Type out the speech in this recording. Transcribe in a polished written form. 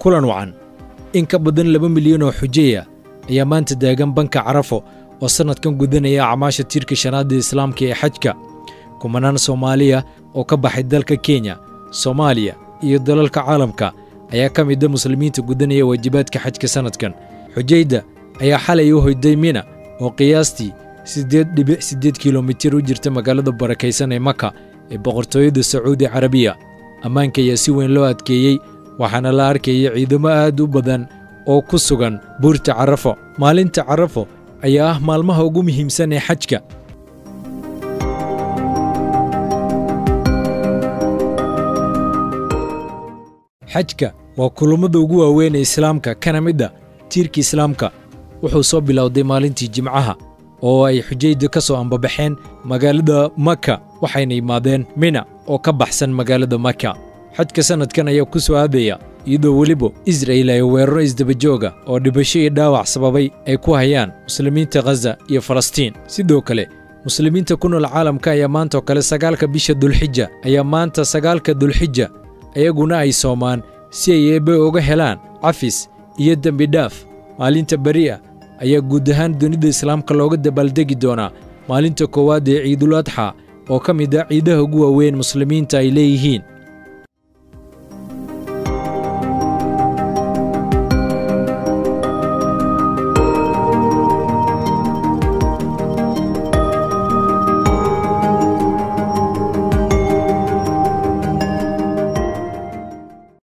kulan wacan in ka badan 2 milyan oo xujeeya ayaa maanta daagan banka Carafo oo sanadkan gudanaya acmaasha tiirka shanaad ee Islaamka ee xajka kumanaan Soomaaliya oo ka baxay dalka Kenya Soomaaliya iyo dalalka caalamka ayaa ka mid ah muslimiinta gudanaya waajibaadka xajka sanadkan xujayda ayaa xalay u hoyday Mina oo qiyaastii 8.8 kiiloomitir u jirta magaalada barakaysan ee Makka ee boqortooyada Sacuudi Carabiya ammaanka ayaa si weyn loo adkeeyay waxaana la arkayay ciidamo aad u badan oo ku sugan buurta Carafo maalinta Carafo ayaa ah maalmaha ugu muhiimsan ee xajka xajka waa kulamada ugu waaweyn ee Islaamka kana mid ah tiirka Islaamka wuxuu soo bilowday maalintii Jimcaha oo ay xujaydu ka soo ambabaxeen magaalada Makka waxayna yimaadeen Mina oo ka baxsan magaalada Makka xajka sanadkan ayaa ku soo aadaya iyadoo waliba Israel ay weeraro isdabajooga oo dhibasho iyo dhaawac sababay ay ku hayaan muslimiinta Gaza iyo Falastiin sidoo kale muslimiinta ku nool caalamka ayaa maanta kale 9 bisha Dulxijja ayaa maanta 9 Dulxijja ayaguna ay soomaan si ay eebe uga helaan cafis iyo dambi dhaaf maalinta bari'a ayaa guud ahaan dunida Islaamka looga dabaaldegi doonaa maalinta koowaad ee Ciidul Adha oo ka mid ah ciidaha ugu waaweyn muslimiinta ay leeyihiin